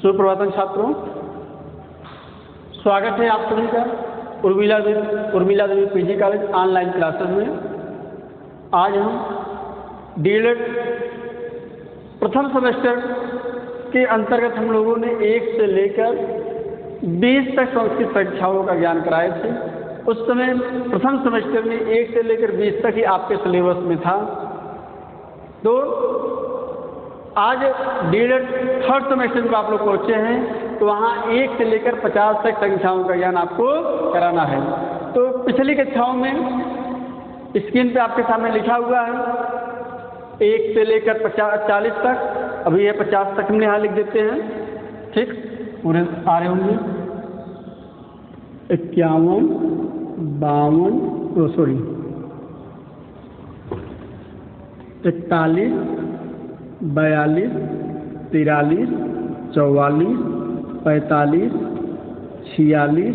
सुप्रभातम छात्रों, स्वागत है आप सभी का Urmila Devi PG college online classes में। आज हम डीएलएड प्रथम सेमेस्टर के अंतर्गत हम लोगों ने 1 से लेकर 20 तक संस्कृत परीक्षाओं का ज्ञान कराए थे। उस समय प्रथम सेमेस्टर में 1 से लेकर 20 तक ही आपके सिलेबस में था। तो आज डीएलएड थर्ड सेमेस्टर में आप लोग पहुँचे हैं, तो वहाँ 1 से लेकर 50 तक संख्याओं का ज्ञान आपको कराना है। तो पिछली कक्षाओं में स्क्रीन पे आपके सामने लिखा हुआ है 1 से लेकर 40 तक। अभी ये 50 तक हमने यहाँ लिख देते हैं, ठीक, पूरे आ रहे होंगे। 51, 52, 41, 42, 43, 44, 45, 46,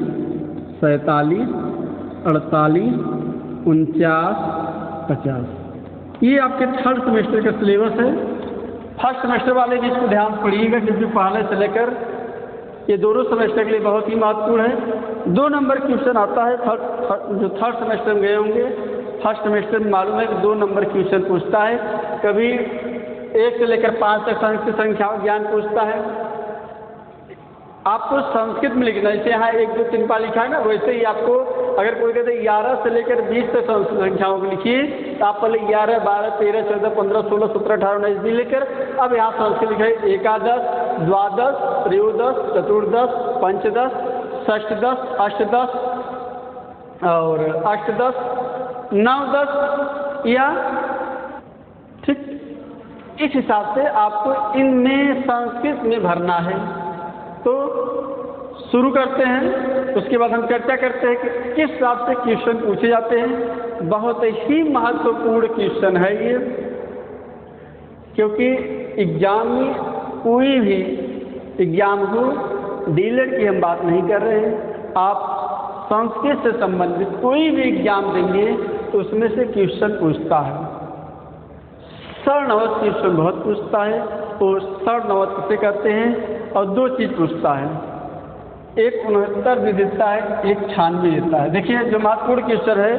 47, 48, 49, 50। ये आपके थर्ड सेमेस्टर का सिलेबस है। फर्स्ट सेमेस्टर वाले भी इसको ध्यान से पढ़िएगा, क्योंकि पहले से लेकर ये दोनों सेमेस्टर के लिए बहुत ही महत्वपूर्ण है। 2 नंबर क्वेश्चन आता है जो थर्ड सेमेस्टर में गए होंगे। फर्स्ट सेमेस्टर में मालूम है कि 2 नंबर क्वेश्चन पूछता है, कभी 1 से लेकर 5 तक संस्कृत संख्या ज्ञान पूछता है। आपको संस्कृत में लिखना, जैसे यहाँ 1, 2, 3 पाल लिखा है ना, वैसे ही आपको अगर कोई कहते 11 से लेकर 20 तक संस्कृत संख्याओं को लिखिए, तो आप पहले 11, 12, 13, 14, 15, 16, 17, 18, 19 भी लेकर अब यहाँ संस्कृत लिखा है। एकादश, द्वादश, त्रयोदश, चतुर्दश, पंचदश, षष्ठदश, अष्टदश और अष्टदश, नवदश, या ठीक इस हिसाब से आपको इनमें संस्कृत में भरना है। तो शुरू करते हैं, उसके बाद हम चर्चा करते हैं कि किस हिसाब से क्वेश्चन पूछे जाते हैं। बहुत ही महत्वपूर्ण क्वेश्चन है ये, क्योंकि एग्जाम में कोई भी एग्जाम हो, डीएलएड की हम बात नहीं कर रहे हैं, आप संस्कृत से संबंधित कोई भी एग्जाम देंगे तो उसमें से क्वेश्चन पूछता है। शरणवत क्वेश्चन बहुत पूछता है, तो शरणवत किसे कहते हैं, और 2 चीज़ पूछता है, एक 69 भी देता है, एक 96 देता है। देखिए जो महत्वपूर्ण क्वेश्चन है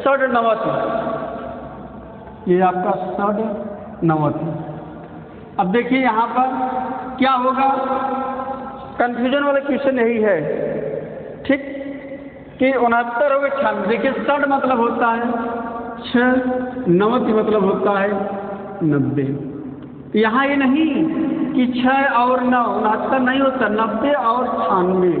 षडनवत, ये आपका षडनवत। अब देखिए यहाँ पर क्या होगा, कंफ्यूजन वाला क्वेश्चन यही है, ठीक, कि 69 हो गए 96। देखिए षड मतलब होता है 6, नवति मतलब होता है 90। यहाँ ये नहीं कि 6 और 9, 69 नहीं होता, 90 और 96।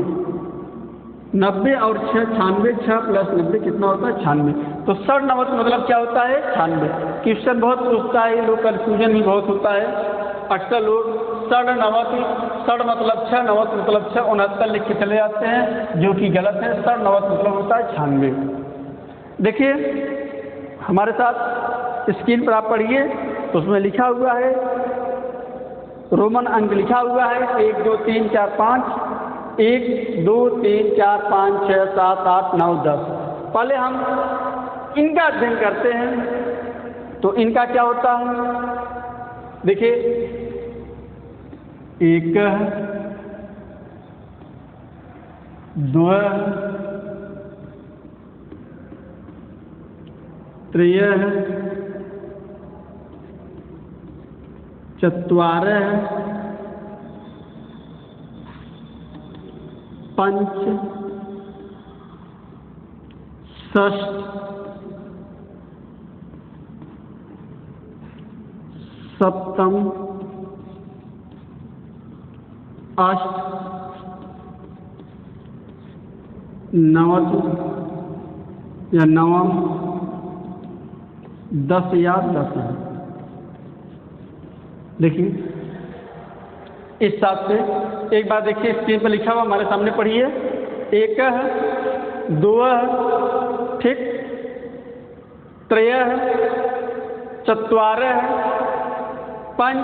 90 और 6, 96, 6 प्लस 90 कितना होता है 96। तो षडनवत मतलब क्या होता है 96। क्वेश्चन बहुत पूछता है, लोग कन्फ्यूजन भी बहुत होता है। अक्सर लोग षडनवत, षड मतलब 6, नवत मतलब 6, 69 लिख के चले जाते हैं, जो कि गलत है। षडनवत मतलब होता है 96। देखिए हमारे साथ स्क्रीन पर आप पढ़िए, तो उसमें लिखा हुआ है, रोमन अंक लिखा हुआ है 1, 2, 3, 4, 5, 1, 2, 3, 4, 5, 6, 7, 8, 9, 10। पहले हम इनका अध्ययन करते हैं। तो इनका क्या होता है, देखिए 1 है, 2 है, 3 है, 4 है, 5, 6, 7, 8, 9 या 9, 10 या 10 है। देखिए इस हिसाब से एक बार देखिए स्क्रीन पर लिखा हुआ हमारे सामने पढ़िए। 1 है, 2 है, ठीक, 3 है, 4 है, 5,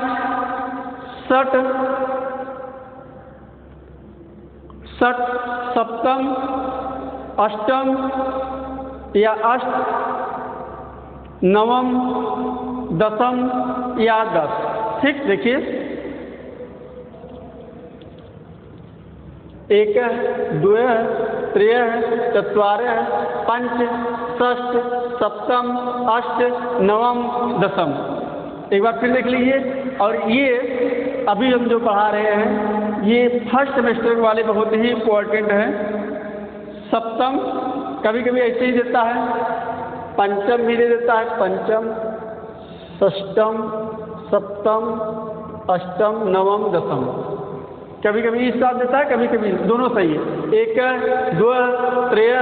6, 7, 8 या 8, 9, 10 या 10, ठीक। देखिए एक, द्वे, त्रय, चत्वारः, पंच, षष्ठ, सप्तम, अष्ट, नवम, दशम। एक बार फिर देख लीजिए। और ये अभी हम जो पढ़ा रहे हैं ये फर्स्ट सेमेस्टर वाले बहुत ही इम्पोर्टेंट हैं। सप्तम कभी कभी ऐसे ही देता है, पंचम भी दे देता है, पंचम, षष्टम, सप्तम, अष्टम, नवम, दशम। कभी कभी इस साथ देता है, कभी कभी दोनों सही है। एक, दो, त्रय,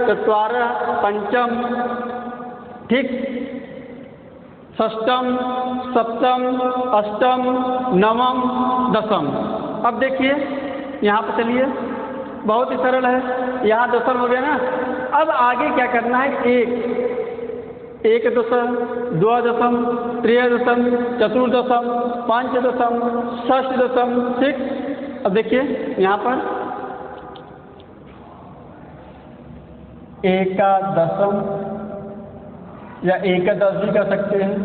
चत्वारः, पंचम, ठीक, षष्टम, सप्तम, अष्टम, नवम, दशम। अब देखिए यहाँ पर चलिए, बहुत ही सरल है। यहाँ दशम हो गया ना। अब आगे क्या करना है, एक दशम, द्वादशम, त्रयोदशम, चतुर्दशम, पंचदशम, षष्ठदशम, ठीक। अब देखिए यहाँ पर एकादशम या एकादश भी कर सकते हैं।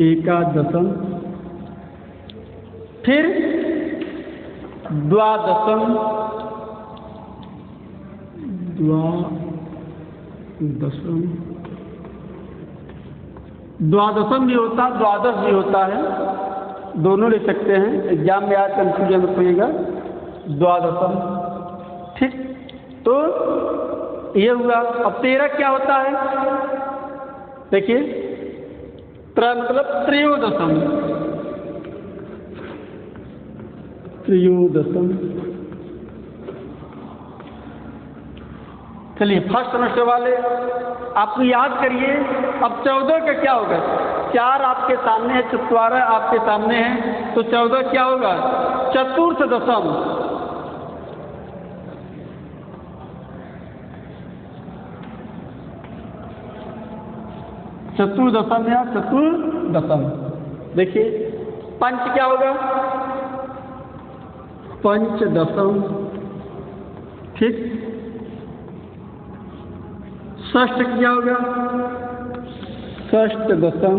एकादशम, फिर द्वादशम, द्वादशम भी होता है, द्वादश भी होता है, दोनों ले सकते हैं। एग्जाम में आज कंफ्यूजन मत होइएगा। द्वादशम, ठीक। तो ये हुआ। अब 13 क्या होता है, देखिए, मतलब त्रयोदशम, त्रयोदशम। चलिए फर्स्ट सेमेस्टर वाले आप याद करिए। अब 14 का क्या होगा, 4 आपके सामने है, चत्वारः आपके सामने है, तो 14 क्या होगा, चतुर्थ दशम। चतुर्दशम या चतुर्दशम। देखिए पंच क्या होगा, पंचदशम, ठीक। षष्ठ क्या होगा, षष्ठदशम।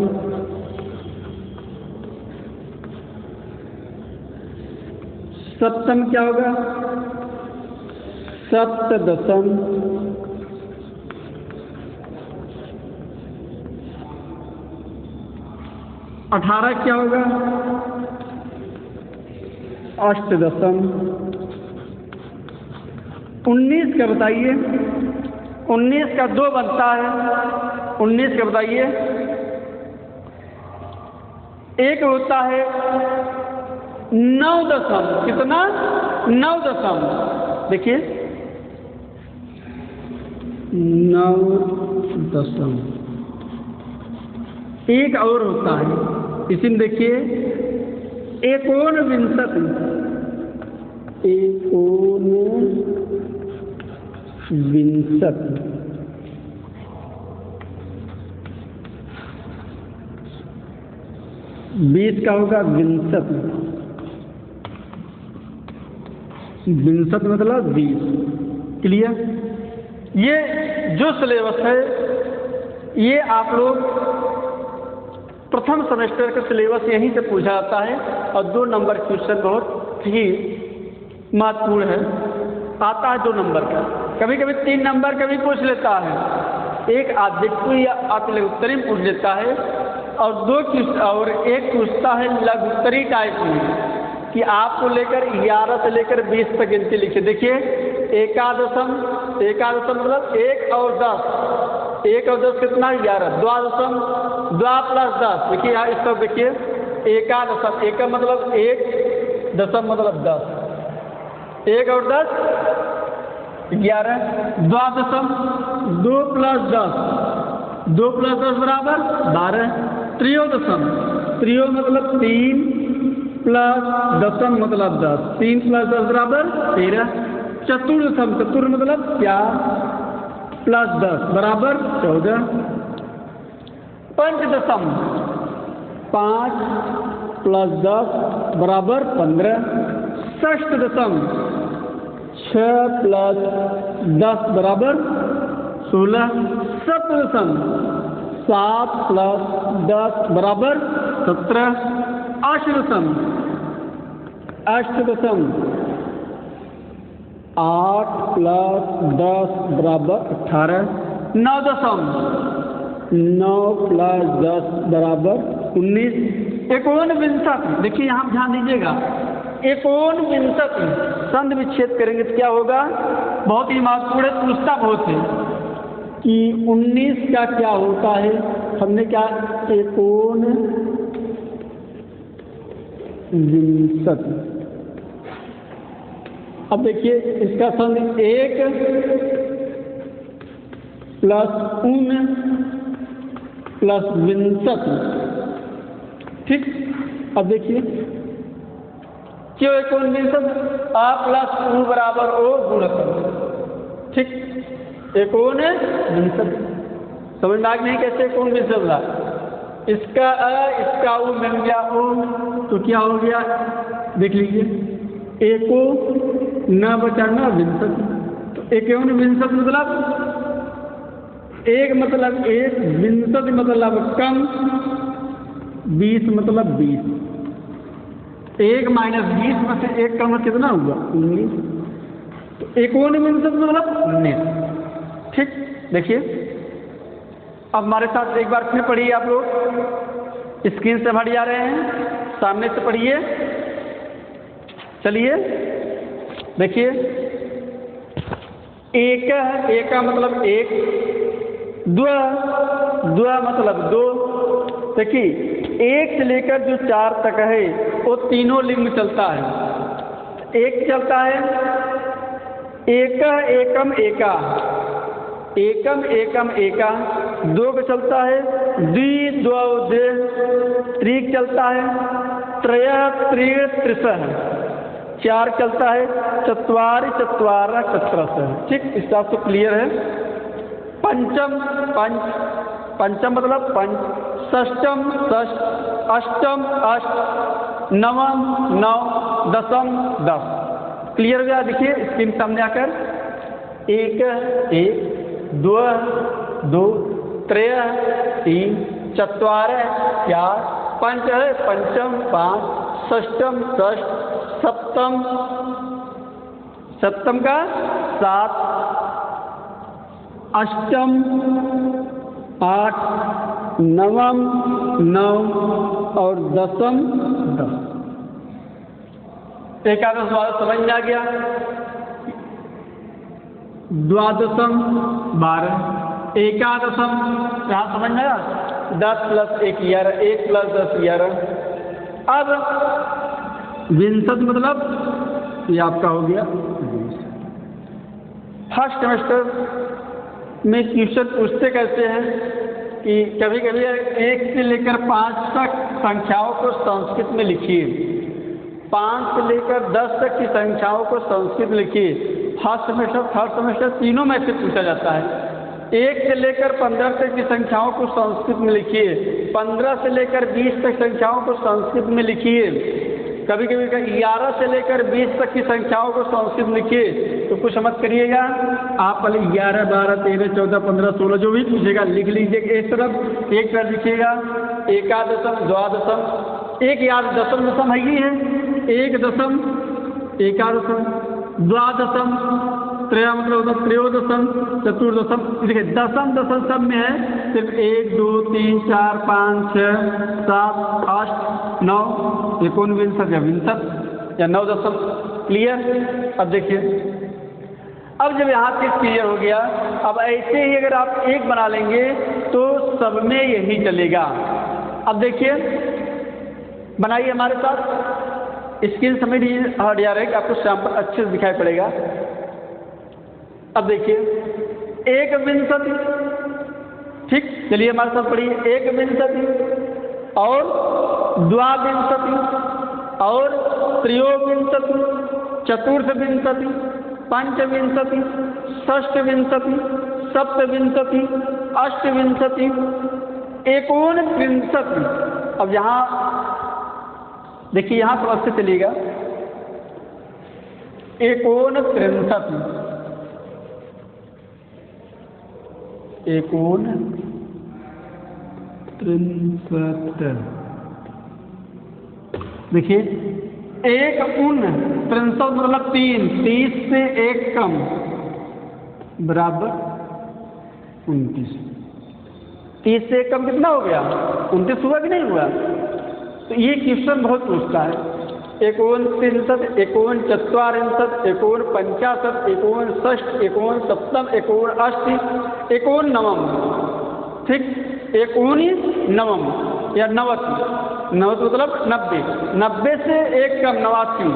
सप्तम क्या होगा, सप्तदशम। अठारह क्या होगा, अष्टदशम। 19 का बताइए, 19 का 2 बनता है, 19 का बताइए। एक होता है 9 दशम, कितना, 9 दशम। देखिए 9 दशम। एक और होता है, इसी में देखिए एकोनविंशति, एकोनविंशति। 20 का होगा विंशति, विंशति मतलब 20। क्लियर। ये जो सिलेबस है ये आप लोग प्रथम सेमेस्टर का सिलेबस यहीं से पूछा जाता है और 2 नंबर क्वेश्चन बहुत ही महत्वपूर्ण है, आता है 2 नंबर का। कभी कभी 3 नंबर का भी पूछ लेता है, एक ऑब्जेक्टिव या अतिलघुत्तरी पूछ लेता है और एक पूछता है लघुत्तरी टाइप में कि आपको लेकर 11 से लेकर 20 तक गिनती लिखे। देखिए एकादशम, एकादशम मतलब 1 और 10, 1 और 10 कितना, 11। द्वादशम, द्वा प्लस 10। देखिए यहाँ इस तरफ देखिए, एकादशम, एक मतलब 1, दशम मतलब 10, 1 और 10 11। द्वादशम 2 प्लस 10, 2 प्लस 10 बराबर 12। त्रयोदशम, त्रयो मतलब 3 प्लस दशम मतलब 10, 3 प्लस 10 बराबर 13। चतुर्दशम, चतुर मतलब 4 प्लस 10 बराबर 14। पंचदशम, 5 प्लस 10 बराबर 15। षष्ठदशम, 6 प्लस 10 बराबर 16। सप्तदशम, 7 प्लस 10 बराबर 17। अष्टदशम, अष्टदशम 8 + 10 = 18। नवदशम 9 + 10 = 19। एकोनविंशति, देखिए यहाँ ध्यान दीजिएगा, एकोनविंशति संधि विच्छेद करेंगे तो क्या होगा, बहुत ही महत्वपूर्ण है, पूछता बहुत है कि 19 का क्या होता है। हमने क्या, एकोनविंशति। अब देखिए इसका संधि 1 + 1 + विंशति। ठीक, अब देखिए क्यों एकोनविंशति, A + U = O गुणक। ठीक, एकोनविंशति समझ में आ गई नहीं कैसे एकोनविंशति होगा। इसका अ इसका उ मिल गया ओ, तो क्या हो गया देख लीजिए, एको न बचा न विंशति। तो एकोनविंशति मतलब एक मतलब एक, विंशति मतलब कम, 20 मतलब 20। 1 - 20 में से 1 कम कितना हुआ, 19। तो एकोनविंशति मतलब 19। ठीक, देखिए अब हमारे साथ एक बार फिर पढ़िए आप लोग, स्क्रीन से हट जा रहे हैं, सामने से पढ़िए। चलिए देखिए, एक मतलब 1, द्व मतलब 2। देखिए 1 से लेकर जो 4 तक है वो तीनों लिंग में चलता है। 1 चलता है एक एकम एका, एकम एकम एका। 2 का चलता है द्वि द्वौ द्वे। 3 चलता है त्रय त्रि त्रिशः। 4 चलता है चत्वारि चत्वारः चत्रशः। ठीक, इस बात तो क्लियर है। पंचम पंचम मतलब पंच। षष्टम षष्ठ, अष्टम अष्ट, नवम 9, दशम 10। क्लियर हो गया। देखिए स्क्रीन सामने आकर, 1 1, 2 2, 3 3, 4 4, पंच है पंचम 5, षष्टम षष्ठ, सप्तम का 7, अष्टम 8, नवम 9 और दशम 10। एकादश द्वादश समझ में आ गया। द्वादशम 12, एकादशम यहाँ समझ में आया, 10 + 1 11, 1 + 10 11। अब विंशति मतलब ये आपका हो गया। फर्स्ट सेमेस्टर में क्वेश्चन पूछते कैसे हैं कि कभी कभी 1 से लेकर 5 तक संख्याओं को संस्कृत में लिखिए, 5 से लेकर 10 तक की संख्याओं को संस्कृत में लिखिए। फर्स्ट सेमेस्टर थर्ड सेमेस्टर तीनों में से पूछा जाता है। 1 से लेकर 15 तक की संख्याओं को संस्कृत में लिखिए, 15 से लेकर 20 तक संख्याओं को संस्कृत में लिखिए। कभी कभी 11 से लेकर 20 तक की संख्याओं को संस्कृत में लिखिए। तो कुछ मत करिएगा, आप पहले 11 12 13 14 15 16 जो भी पूछेगा लिख लीजिएगा। एक तरफ लिखिएगा, एकादशम द्वादशम, एक याद दशम दशम है ही है, एक दशम एकादशम, द्वादशम त्रय मतलब होता त्रयोदशम, चतुर्दशम। देखिए दशम सब में है, सिर्फ 1 2 3 4 5 6 7 8 9 एकोनविंशति या विंशति या 9 दशम। क्लियर। अब देखिए, अब जब यहाँ तक क्लियर हो गया, अब ऐसे ही अगर आप एक बना लेंगे तो सब में यही चलेगा। अब देखिए बनाइए हमारे साथ, स्क्रीन समझ हट जा रहा है कि आपको सैंपल अच्छे से दिखाई पड़ेगा। अब देखिए एकविंशति, ठीक, चलिए हमारे साथ पढ़िए। एकविंशति और द्वाविंशति और त्रयोविंशति, चतुर्थविंशति, पंचविंशति, षष्ठविंशति, सप्तविंशति, अष्टविंशति, एकोनविंशति। अब यहाँ देखिए, यहाँ तो अच्छे चलिएगा, एकोनत्रिंशति, एकोनत्रिंशत्। देखिए एक उन 63 मतलब 3, 30 से 1 कम बराबर 29। 30 से 1 कम कितना हो गया? 29 हुआ कि नहीं हुआ? तो ये क्वेश्चन बहुत पूछता है। 59, 59, 59, 59, 59, 59, 59, ठीक, 19 या 90 मतलब 90, 90 से 1 कम 89।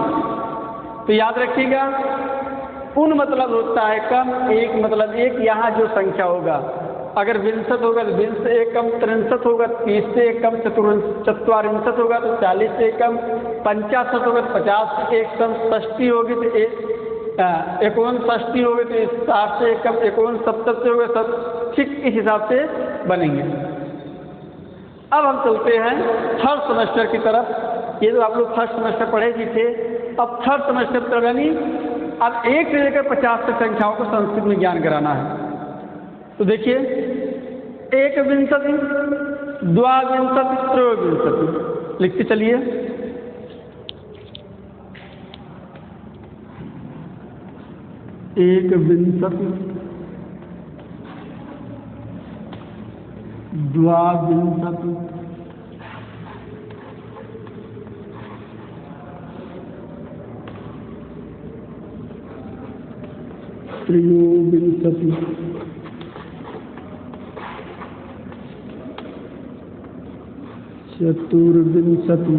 तो याद रखिएगा, उन मतलब होता है कम, एक मतलब एक, यहाँ जो संख्या होगा अगर 62 होगा तो 20 से 1 कम, 63 होगा 30 से 1 कम, 44 होगा तो 40 से 1 कम, 50 होगा तो 50 से 1 कम, 60 होगी तो 59 होगी तो 60 से 1 कम, 69 से होगा सब, ठीक इस हिसाब से बनेंगे। अब हम चलते हैं थर्ड सेमेस्टर की तरफ। ये तो आप लोग फर्स्ट सेमेस्टर पढ़े भी थे, अब थर्ड सेमेस्टर की तरफ, यानी अब 1 से लेकर 50 तक संख्याओं को संस्कृत में ज्ञान कराना है। तो देखिए, 61, 62, 63, लिखते चलिए। एक विंशति, द्वाविंशति, त्रयोविंशति, चतुर्विंशति,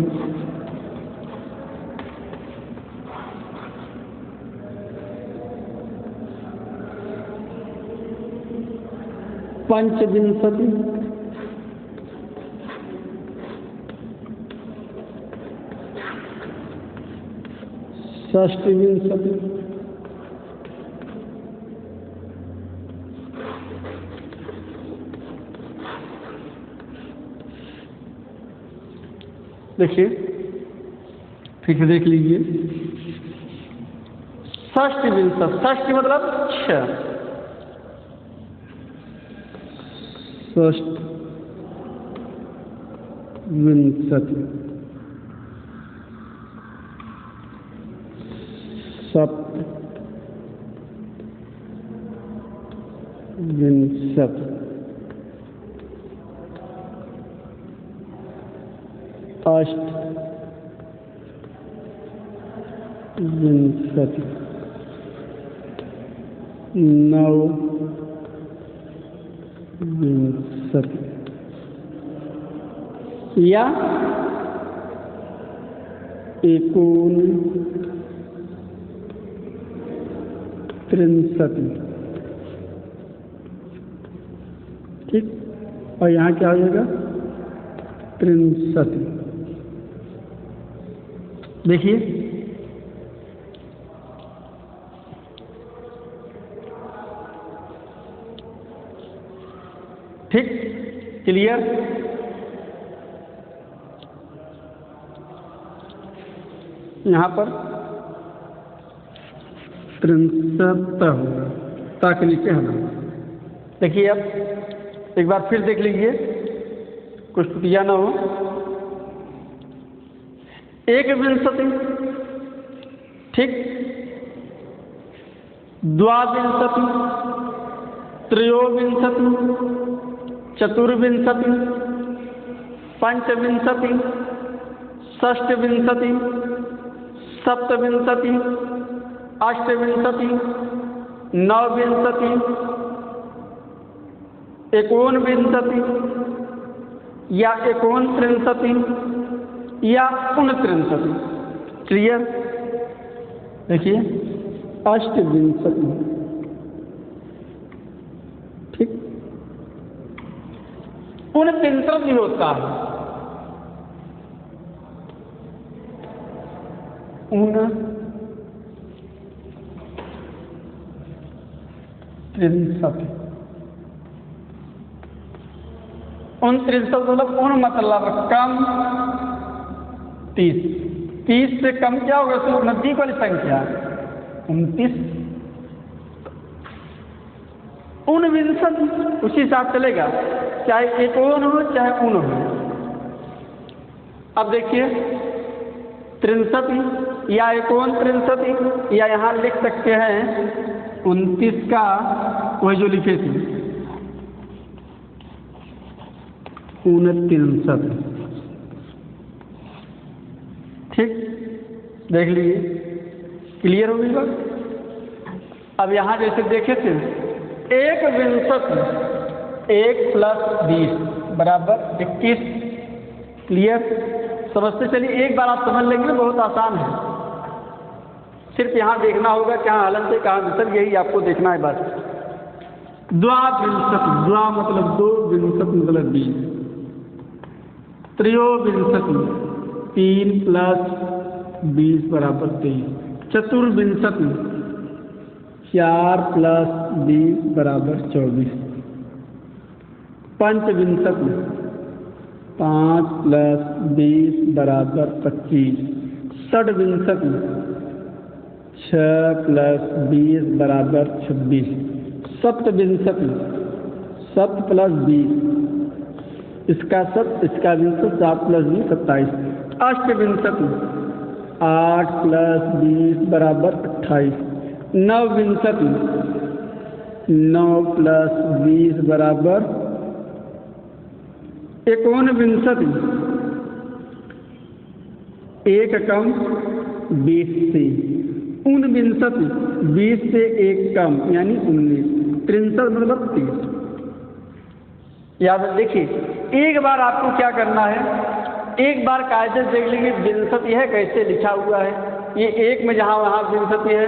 पंचविंशति, षष्ठविंशति, देखिए फिर से देख लीजिए। षष्ठविंशति, षष्ठी मतलब 6, षष्ठविंशति, सप्तविंशति, अष्टविंशति, नवविंशति या 69, ठीक, और यहाँ क्या हो जाएगा? 63। देखिए, ठीक, क्लियर। यहाँ पर 63 होगा, ताकि नीचे है ना। देखिए, अब एक बार फिर देख लीजिए, कुछ त्रुटियां ना हो। 61, ठीक, द्वाविंशति, त्रयोविंशति, चतुर्विंशति, पंचविंशति, षष्ठविंशति, सप्तविंशति, अष्टविंशति, नवविंशति, 59 या 69 या 69। क्लियर। देखिए, अष्टविंशति, ठीक, 69 भी होता है, 69, 29 मतलब उन मतलब कम 30, 30 से कम क्या होगा? तो नजदीक वाली संख्या 29, 59 उसी हिसाब चलेगा, चाहे 51 हो चाहे 1 हो। अब देखिए, 63 या 69 या यहाँ लिख सकते हैं 29 का वही जो लिखे थे 69। ठीक, देख लीजिए, क्लियर हो गई बात। अब यहाँ जैसे देखे थे 1 1 + 20 बराबर 21। क्लियर, समझते चलिए। एक बार आप समझ लेंगे, बहुत आसान है। सिर्फ यहाँ देखना होगा कहाँ हलन से कहाँ विसर्ग, यही आपको देखना है बस। द्वाविंशति, द्वा मतलब 2, विंशति मतलब 20। त्रयोविंशति 3 + 20 बराबर 23। चतुर्विंशति 4 + 20 बराबर 24। पंचविंशति 5 + 20 बराबर 25। षड्विंशति 6 + 20 बराबर 26। सप्तविंशति 7 + 20 इसका 7 इसका 20 7 + 20 27। अष्टविंशति 8 + 20 बराबर 28। नवविंशति 9 + 20 बराबर 59। 1 कम 20 से। 59 20 से 1 कम यानी 19। 63 मतलब 30। याद देखिए, एक बार आपको क्या करना है, एक बार कायदे से देख लीजिए विंशति है कैसे लिखा हुआ है। ये एक में जहाँ वहाँ विंशति है,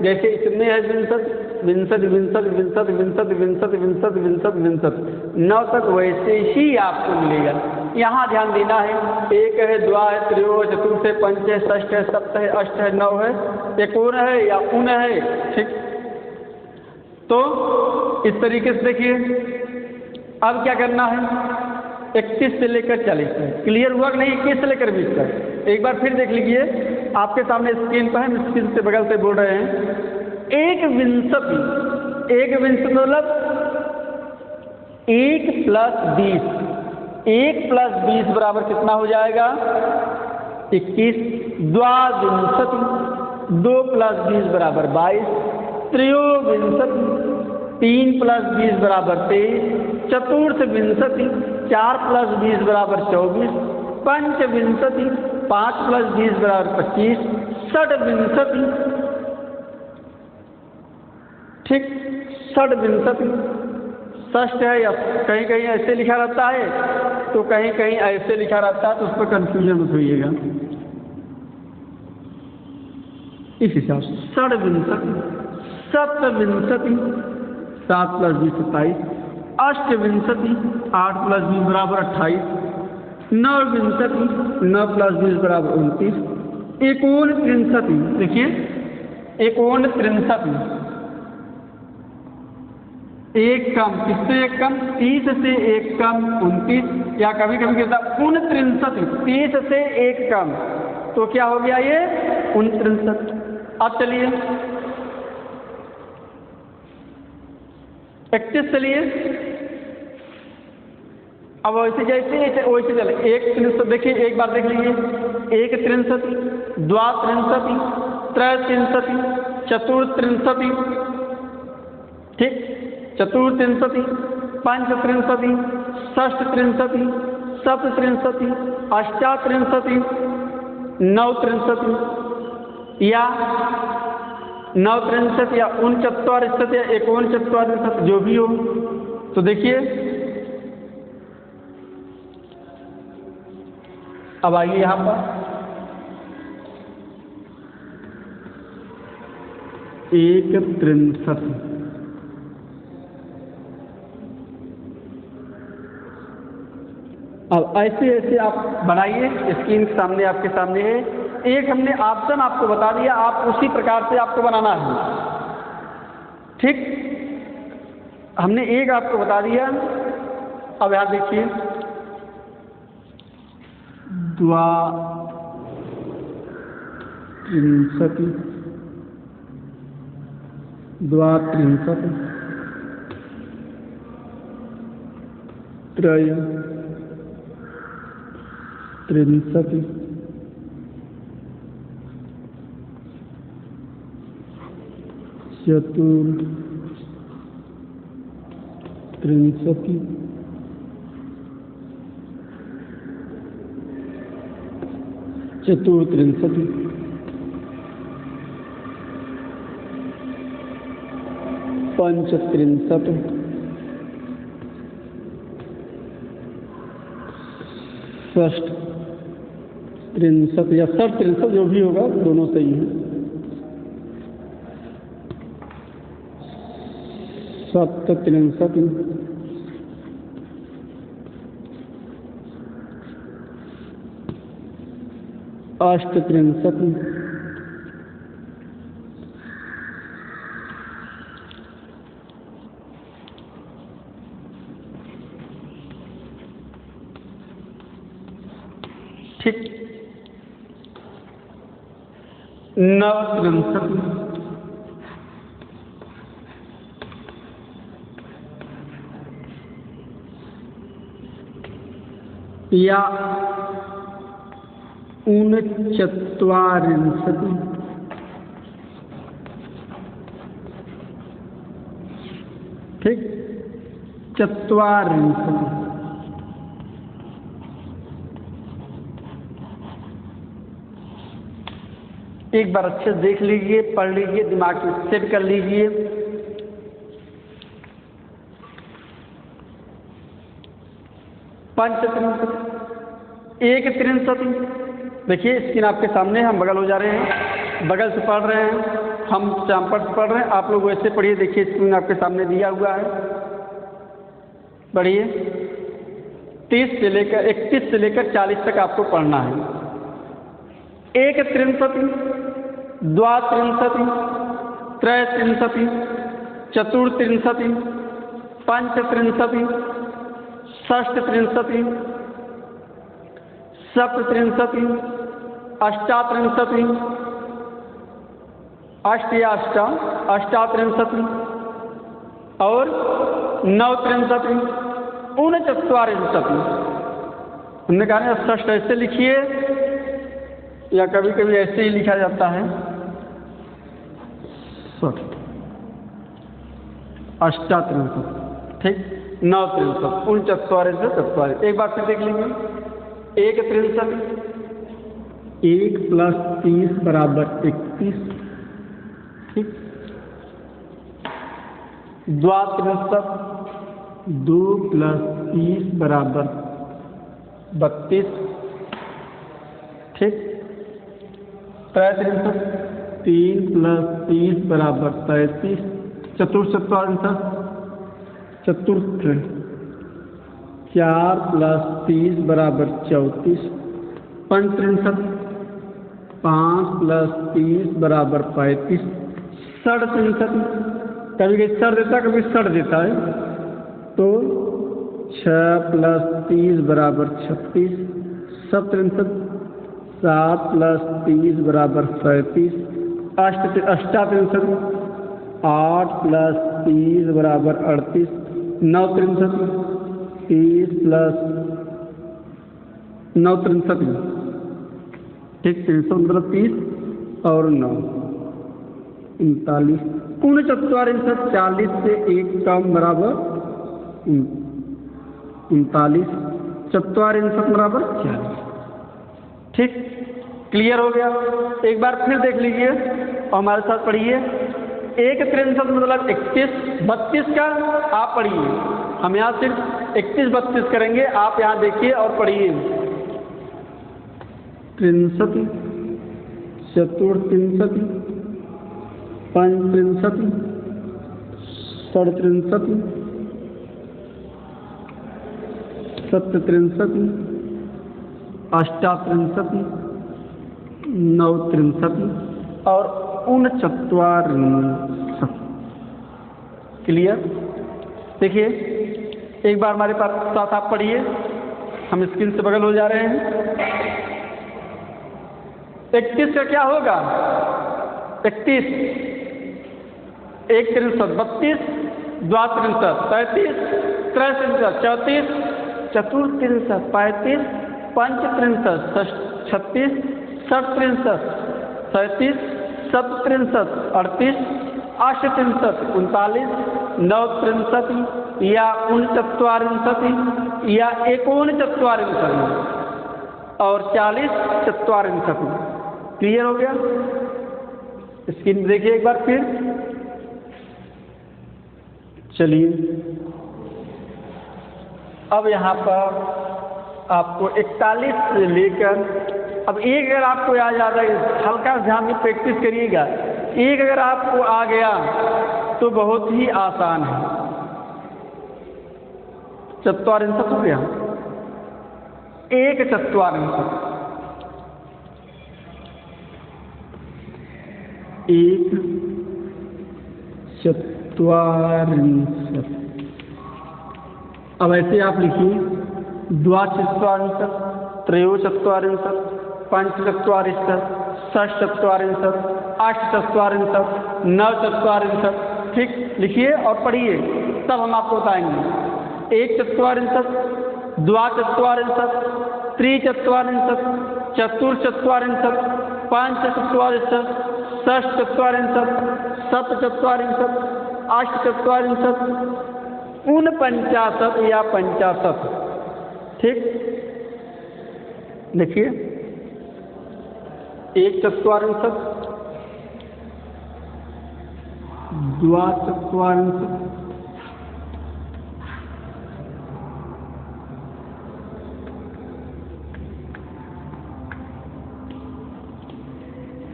जैसे इसमें है विंशति विंशति विंशति विंशति विंशति विंशति विंशति विंशति विंशति 9 तक वैसे ही आपको मिलेगा। यहाँ ध्यान देना है, 1 है, 2 है, 3 है, 4 है, 5 है, 6 है, 7 है, 8 है, 9 है, 1 है या 1 है। ठीक, तो इस तरीके से देखिए। अब क्या करना है, 31 से लेकर 40 तक। क्लियर हुआ कि नहीं? 21 से लेकर 20 तक एक बार फिर देख लीजिए, आपके सामने स्क्रीन पर है, स्क्रीन से बगल से बोल रहे हैं। 1 विंशति, 1 विंशति मतलब 1 + 20। 1 + 20 बराबर कितना हो जाएगा? 21। द्वाविंशति 2 + 20 बराबर 22। त्रयोविंशति 3 + 20 बराबर 23। चतुर्थविंशति 4 + 20 बराबर 24। पंचविंशति 5 + 20 बराबर 25। षड्विंशति, ठीक, षड्विंशति षष्ठ है या कहीं कहीं ऐसे लिखा रहता है तो कहीं कहीं ऐसे लिखा रहता है, तो उस पर कन्फ्यूजन मत होइएगा। इस हिसाब से षड्विंशति। सप्तविंशति 7 + 20 27। अष्टविंशति 8 + 20 बराबर 28। नवविंशति 9 + 20 बराबर 29। 69 देखिए, 69 1 कम, किससे 1 कम? 30 से 1 कम 29, या कभी कभी कहता 69 30 से 1 कम, तो क्या हो गया ये 69। अब चलिए 31 चलिए। अब वैसे जैसे वैसे चले 1 63 देखिए, एक बार देख लीजिए। 1 63, 2 63, 3 63, 4 63, ठीक, 4 63, 5 63, 6 63, 7 63, 8 63, 9 63 या 9 63 या 39 या 39 जो भी हो। तो देखिए, अब आइए यहाँ पर 1 63। अब ऐसे ऐसे आप बनाइए, स्क्रीन के सामने आपके सामने है। एक हमने ऑप्शन आपको बता दिया, आप उसी प्रकार से आपको बनाना है। ठीक, हमने एक आपको बता दिया। अब यहाँ देखिए, द्वात्रिंशति 32 त्रयोत्रिंशति चतुस्त्रिंशति चतुर्त्रिंशति पंचत्रिंशत् षष्त्रिंशत् या षट्त्रिंशत् जो भी होगा दोनों सही हैं। सप्तत्रिंशत् अष्टत्रिंशत् ठीक नवत्रिंशत् या ऊनचत्वारिंशत् ठीक चत्वारिंशत् एक बार अच्छे से देख लीजिए, पढ़ लीजिए, दिमाग में सेट कर लीजिए। पंचत्रिंशत् एक त्रिंशति देखिए स्क्रीन आपके सामने, हम बगल हो जा रहे हैं, बगल से पढ़ रहे हैं, हम चांपट से पढ़ रहे हैं, आप लोग वैसे पढ़िए। देखिए स्क्रीन आपके सामने दिया हुआ है, पढ़िए। 30 से लेकर 31 से लेकर 40 तक आपको पढ़ना है। एक त्रिंशति द्वात्रिंशति त्रयत्रिंशति चतुर्त्रिंशति पंचत्रिंशति षष्टत्रिंशति सप्तत्रिंशति अष्टात्रिंशति अष्टात्रिंशति और नवत्रिंशति ऊनचत्वारिंशति। हमने कहा ना षष्ठ ऐसे लिखिए या कभी कभी ऐसे ही लिखा जाता है। अष्टात्रिंशत् ठीक नवत्रिंशत् ऊनचत्वारिंशत् चत्वारिंशत्। एक बार फिर देख लीजिए। एक त्रिंशति 1 + 30 = 31 ठीक। द्वात्रिंशत् 2 + 30 = 32 ठीक। त्रयत्रिंशत् 3 + 30 = 33। चतुर्त्रिंशत् 4 + 30 = 34। पंचत्रिंशत् 5 + 30 = 35। षट्त्रिंशत् कभी कभी सर देता है, कभी सड़ देता है, तो 6 + 30 = 36। सप्तत्रिंशत् 7 + 30 = 37। अष्टात्रिंशत् 8 + 30 = 38। नवत्रिंशत् 30 + 39 ठीक। 300 मतलब 30 और 9 39। ऊनचत्वारिंशत् 40 से 1 कम बराबर 39। चत्वारिंशत् बराबर 40 ठीक। क्लियर हो गया। एक बार फिर देख लीजिए और हमारे साथ पढ़िए। एक त्रिंशत् मतलब 31 32 का आप पढ़िए, हम यहाँ सिर्फ 31 32 करेंगे, आप यहाँ देखिए और पढ़िए। त्रिंशति चतुर्त्रिंशति पंचत्रिंशति षट्त्रिंशति सप्तत्रिंशति अष्टात्रिंशति नवत्रिंशति और ऊनचत्वारिंशत्। क्लियर। देखिए एक बार हमारे पास साथ आप पढ़िए, हम स्क्रीन से बगल हो जा रहे हैं। 31 का क्या होगा? 31 एक त्रिंशत् 32 द्वात्रिंशत् 33 त्रयत्रिंशत् 34 चतुर्त्रिंशत् 35 पंचत्रिंशत् 36 सप्तत्रिंशत् 37 सप्तत्रिंशत् 38 अष्टत्रिंशत् 39, नवत्रिंशत् या 39 या 39 और 40 चत्वारिंशत्। क्लियर हो गया? स्क्रीन देखिए एक बार फिर। चलिए अब यहाँ पर आपको 41 से लेकर, अब एक अगर आपको याद आ जाए, हल्का ध्यान में प्रैक्टिस करिएगा। एक अगर आपको आ गया तो बहुत ही आसान है। चत्वारिंशत् हो गया, एक चत्वारिंशत्, एक चत्वारिंशत्। अब ऐसे आप लिखिए द्वाचत्वारिंशत्, त्रयोचत्वारिंशत्, पंचचत्वारिंशत्, षट्चत्वारिंशत्, अष्टचत्वारिंशत्, नवचत्वारिंशत्। ठीक, लिखिए और पढ़िए, तब हम आपको बताएंगे। एक चत्वारिंशत्, द्वाचत्वारिंशत्, त्रिचत्वारिंशत्, चतुर्चत्वारिंशत्, पंचचत्वारिंशत्, षट्चत्वारिंशत्, सप्तचत्वारिंशत्, अष्टचत्वारिंशत्, 49 या 50। ठीक, देखिए एक चत्वारिंशत्, द्वाचत्वारिंशत्,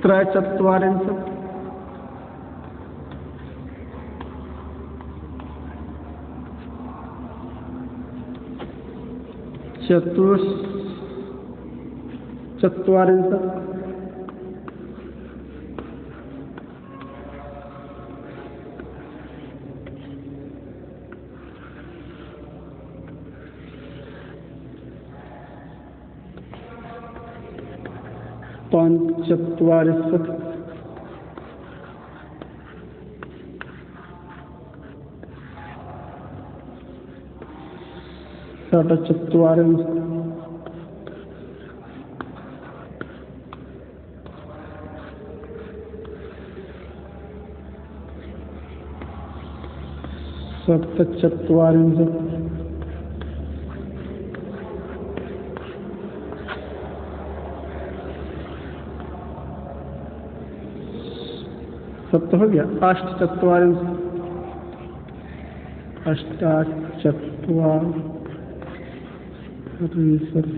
त्रयचत्वारिंशत्, चतुश्चत्वारिंशत्, पंचचत्वारिंशत्, षट्चत्वारिंशत्, सप्तचत्वारिंशत्, सप्त हो गया, अष्टचत्वारिंशत्, अष्टाचत्वारिंशत्,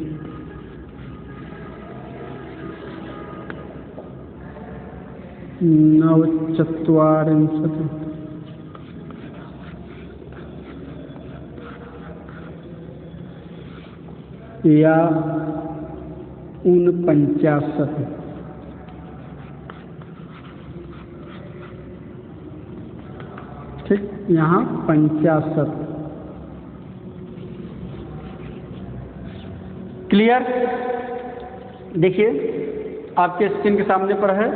नवचत्वारिंशत्, या 49। ठीक, यहाँ 50। क्लियर? देखिए आपके स्क्रीन के सामने पर है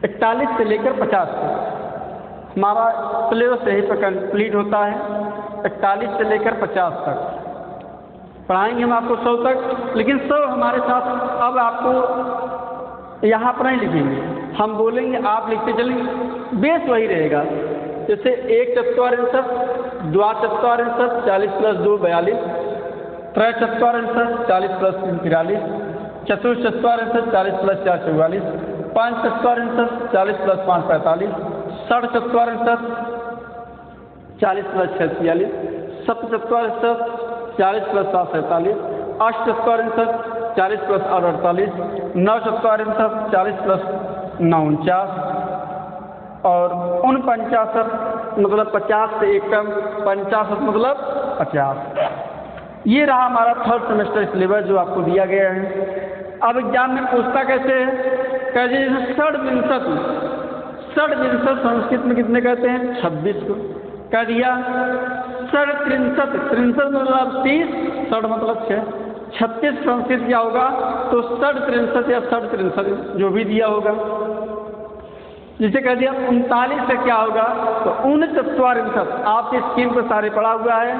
41 से लेकर 50 तक हमारा सिलेबस यहीं पर कंप्लीट होता है। 41 से लेकर 50 तक पढ़ाएंगे हम आपको 100 तक, लेकिन 100 हमारे साथ अब आपको यहाँ पर नहीं लिखेंगे, हम बोलेंगे आप लिखते चलेंगे, बेस वही रहेगा। जैसे एक चत्वारिंशत्, द्वाचत्वारिंशत् 40 + 2 42, त्रयचत्वारिंशत् 40 + 3 43, चतुश्चत्वारिंशत् 40 + 4 44, पंचचत्वारिंशत् 40 + 5 45, षट्चत्वारिंशत् 40 + 6 46, सप्तचत्वारिंशत् 40 + 7 47, अष्टचत्वारिंशत् 40 + 8 48, नवचत्वारिंशत् 40 + 9 49 और 49 मतलब 50 से एक कम, 50 मतलब 50। ये रहा हमारा थर्ड सेमेस्टर सिलेबस जो आपको दिया गया है। अब एग्जाम में पूछता कैसे है, कह दीजिए षड्विंशत् संस्कृत में कितने कहते हैं? 26 को कह दिया। षड्त्रिंशत्, त्रिंशत् मतलब 30, षड मतलब 6, 36 संस्कृत क्या होगा? तो षड्त्रिंशत् या षड्त्रिंशत् जो भी दिया होगा। जिसे कह दिया 39 से क्या होगा? तो 49। आपके स्क्रीन पर सारे पड़ा हुआ है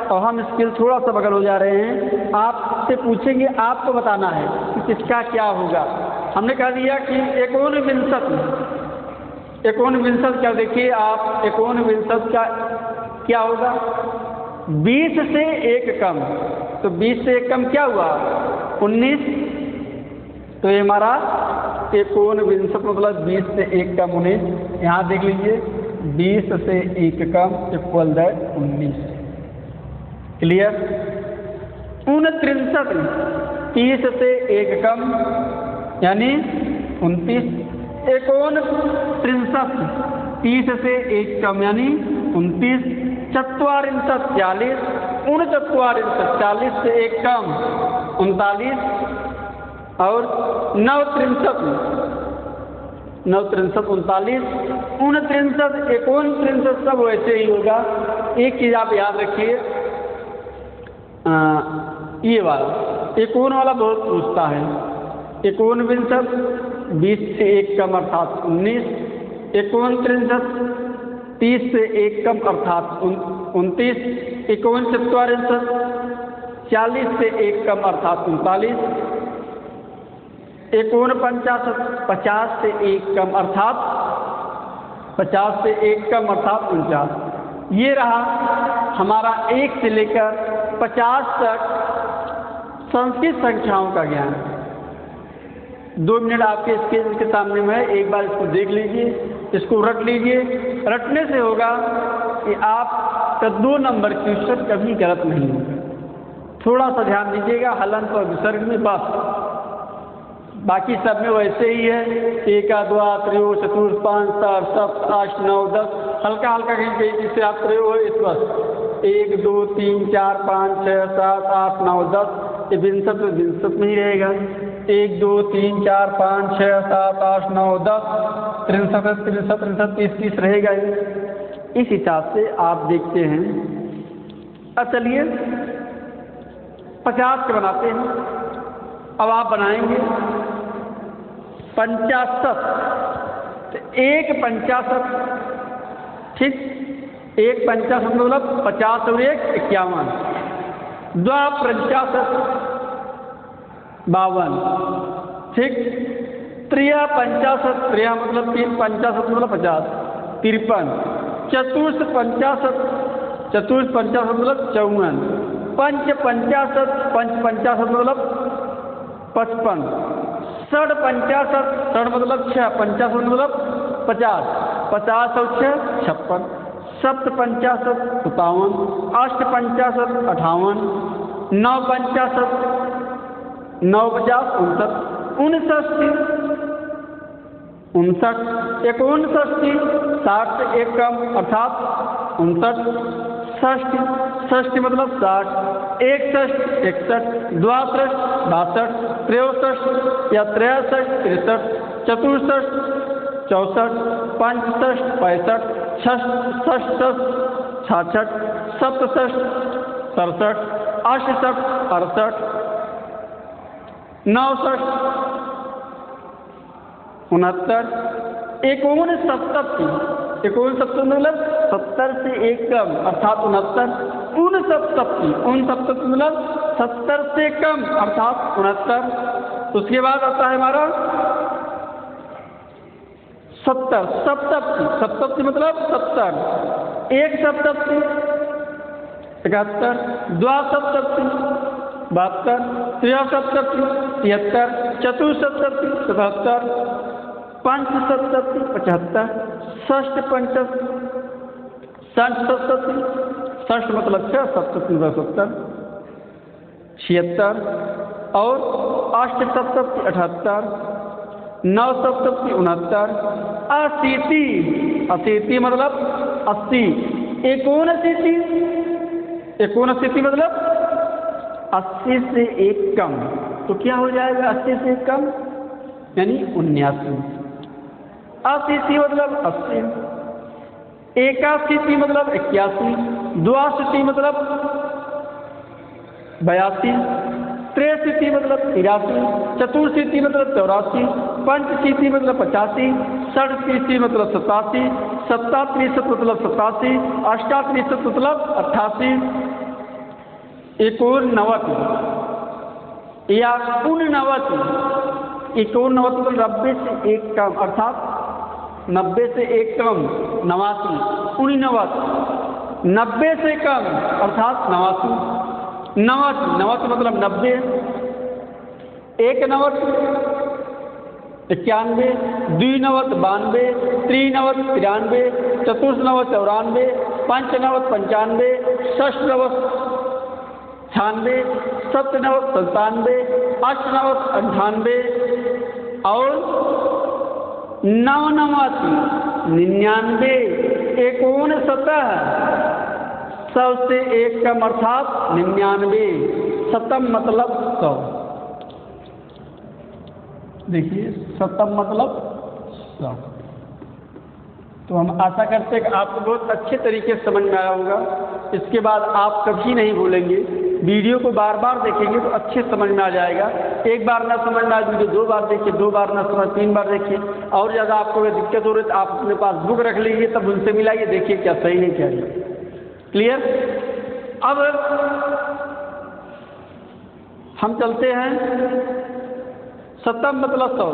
और हम स्क्रीन थोड़ा सा बगल हो जा रहे हैं। आपसे पूछेंगे, आपको बताना है कि किसका क्या होगा। हमने कह दिया कि एकोनविंशत क्या, देखिए आप एकोनविंशत का क्या होगा, 20 से 1 कम, तो 20 से 1 कम क्या हुआ, 19, तो ये हमारा एकोनविंशत मतलब 20 से 1 कम 19। यहाँ देख लीजिए 20 से 1 कम इक्वल दैट 19। क्लियर। 29, 30 से 1 कम यानी 29। 29, 30 से 1 कम यानी 29। 44, 40, 39, 40 से 1 कम 39। और 39, 39, 39, 29 सब वैसे ही होगा। एक चीज़ आप याद रखिए, ये वाला एकोन वाला बहुत पूछता है। एकोनविंशत 20 से 1 कम अर्थात 19। 29, 30 से 1 कम अर्थात 29। 49, 40 से 1 कम अर्थात 39। 49, 50 से 1 कम अर्थात 49। ये रहा हमारा 1 से लेकर 50 तक संस्कृत संख्याओं का ज्ञान। 2 मिनट आपके स्क्रीन के सामने में है, एक बार इसको देख लीजिए, इसको रट लीजिए। रटने से होगा कि आपका 2 नंबर क्वेश्चन कभी गलत नहीं होगा। थोड़ा सा ध्यान दीजिएगा हलन और विसर्ग में, बस बाकी सब में वैसे ही है। 1, 2, 3, 4, 5, 6, 7, 8, 9, 10 हल्का हल्का कहीं जिससे आप प्रयोग हो इस बस 1, 2, 3, 4, 5, 6, 7, 8, 9, 10 ये विंशत में ही रहेगा। 1, 2, 3, 4, 5, 6, 7, 8, 9, 10 63, 30 रहेगा ही। इस हिसाब से आप देखते हैं। अब चलिए 50 के बनाते हैं। अब आप बनाएंगे 50, तो 1 50, ठीक। 1 50 मतलब 50 और 1 51। 2 50, 52, ठीक। 3 50, 3 मतलब 3 50 मतलब 50, 53। 4 50, 4 50 मतलब 54। 5 50, 5 50 मतलब 55। 6 50, 6 मतलब 6, 50 मतलब 50, 50 और 6 56। 7 50, 57। 8 50, 58। 9 50, 9 50 59। 59, 60 से 1 कम अर्थात 59। 60 मतलब 60। 61, 61। 62, 62। 63 या 63, 63, 64। 65, 65। 66, 66। 67, 67। 68, 68। 69, 69। 69 मतलब 70 से 1 कम अर्थात 69। 69 मतलब 70 से कम अर्थात 69। उसके बाद आता है हमारा 70, 77 मतलब 70। 1 सप्तती 71। 2 सप्तती 72। 3 सप्तती 73। 4 सप्तती 77। 5 सप्तती 75। 6 50। 60 सप्तती 60 मतलब 6, सप्तती 70। 76 और 8 सप्तती 78। 9 सप्तती 69। 80 मतलब 80। 79 मतलब 80 से 1 कम, तो क्या हो जाएगा 80 से 1 कम यानी 79। 80 मतलब 80। 81 मतलब 81। 82 मतलब 82। 63 मतलब 83। 84 मतलब 84। 85 मतलब 85। 67 मतलब 87। 37 मतलब 87। 38 मतलब 88। 89 या 89। 89 मतलब 90 से 1 कम, अर्थात 90 से 1 कम 89, 89, 90 से कम अर्थात 89, 90 मतलब 90, 91 91, 92 92, 93 93, 94 94, 95 95, 96 96, 97 97, 98 98 और 99 99, 69 100 से 1 कम अर्थात 99, 100 मतलब 100। देखिए 100 मतलब 100। तो हम आशा करते हैं कि आपको बहुत अच्छे तरीके से समझ में आया होगा। इसके बाद आप कभी नहीं भूलेंगे, वीडियो को बार बार देखेंगे तो अच्छे समझ में आ जाएगा। एक बार ना समझ में आए वीडियो 2 बार देखिए, 2 बार ना समझ 3 बार देखिए। और ज़्यादा आपको दिक्कत हो रही है तो आप अपने पास बुक रख लीजिए, तब उनसे मिलाइए, देखिए क्या सही है क्या नहीं। क्लियर? अब हम चलते हैं 100 मतलब 100,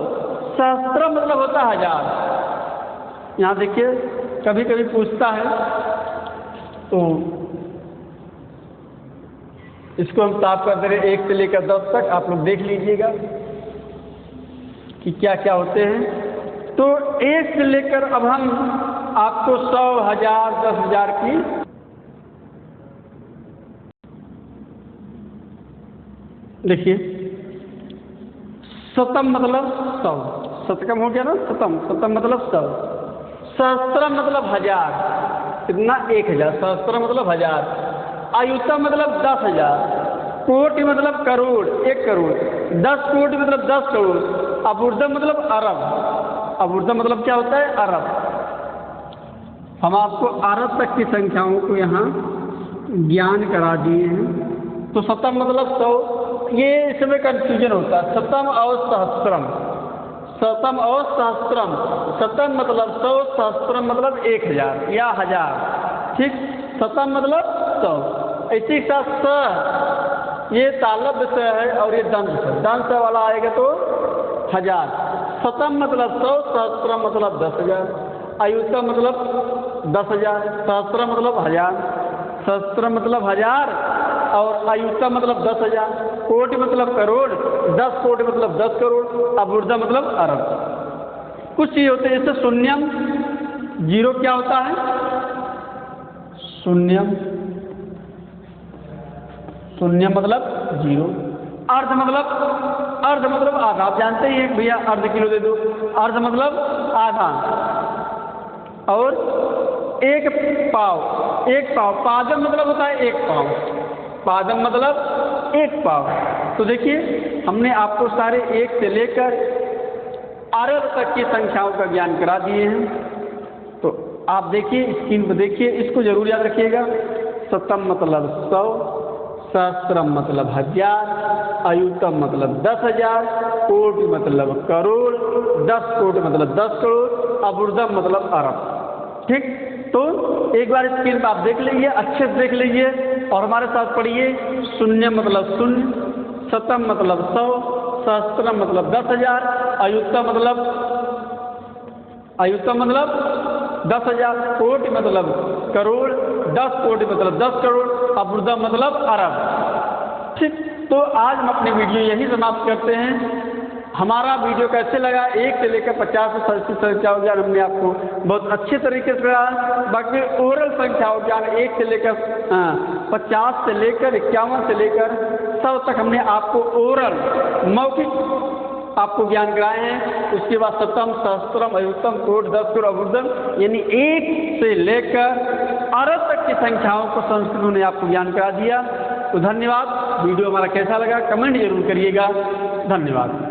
सहस्त्र मतलब होता है 1000। यहाँ देखिए कभी कभी पूछता है तो इसको हम साफ कर दे रहे हैं 1 से लेकर 10 तक, आप लोग देख लीजिएगा कि क्या क्या होते हैं। तो 1 से लेकर अब हम आपको 100, 1000, 10,000 की देखिए। शतम मतलब 100, शतकम हो गया ना, शतम मतलब 100, सहस्त्र मतलब 1000, कितना 1000, सहस्त्र मतलब 1000, अयुतम मतलब 10,000, कोटि मतलब करोड़, 1 करोड़, 10 कोटि मतलब 10 करोड़, अबूर्धम मतलब अरब, अबूर्धम मतलब क्या होता है? अरब। हम आपको अरब तक की संख्याओं को यहाँ ज्ञान करा दिए हैं। तो शतम मतलब 100, ये इसमें कंफ्यूजन होता है, शतम और सहस्त्रम, शतम और सहस्त्रम। शतम मतलब 100, सहस्त्रम मतलब 1000 या 1000, ठीक। शतम मतलब 100। इसी के साथ ये तालव्य स है और ये दंत वाला आएगा तो 1000। शतम मतलब 100, सहस्त्रम मतलब 10,000, अयुतम मतलब 10,000, सहस्त्र मतलब 1000, सहस्त्र मतलब 1000 और अयुतम मतलब 10,000, कोटि मतलब करोड़, 10 कोटि मतलब 10 करोड़, अबूर्धा मतलब अरब। कुछ चीज होते हैं जैसे शून्यम, जीरो क्या होता है? शून्यम, शून्यम मतलब जीरो। अर्ध मतलब आधा, आप जानते ही हैं भैया, अर्ध किलो दे दो, अर्ध मतलब आधा। और 1 पाव, पादम मतलब होता है 1 पाव, पादम मतलब 1 पाव। तो देखिए हमने आपको सारे 1 से लेकर अरब तक की संख्याओं का ज्ञान करा दिए हैं। तो आप देखिए स्क्रीन पर देखिए, इसको जरूर याद रखिएगा। शतम मतलब 100, सहस्त्रम मतलब 1000, अयुतम मतलब 10,000, कोटि मतलब करोड़, 10 कोटि मतलब 10 करोड़, अबूर्धम मतलब अरब, ठीक। तो एक बार स्क्रीन पर आप देख लीजिए, अच्छे से देख लीजिए और हमारे साथ पढ़िए। शून्य मतलब शून्य, शतम मतलब 100, सहस्त्रम मतलब 10,000, अयुतम मतलब 10,000, कोटि मतलब करोड़, 10 कोटि मतलब 10 करोड़, अबूर्धम मतलब अरब, ठीक। तो आज हम अपनी वीडियो यही समाप्त करते हैं। हमारा वीडियो कैसे लगा? 1 से लेकर 50 से संख्याओं ज्ञान हमने आपको बहुत अच्छे तरीके से पढ़ाया। बाकी ओरल संख्याओं ज्ञान 1 से लेकर 50 से लेकर 51 से लेकर 100 तक हमने आपको ओरल मौखिक आपको ज्ञान कराए हैं। उसके बाद शतम, सहस्त्रम, अयुतम, कोटि, 10 करोड़, अबूर्धम, यानी 1 से लेकर अरब तक की संख्याओं को संस्कृत ने आपको ज्ञान करा दिया। तो धन्यवाद। वीडियो हमारा कैसा लगा कमेंट जरूर करिएगा। धन्यवाद।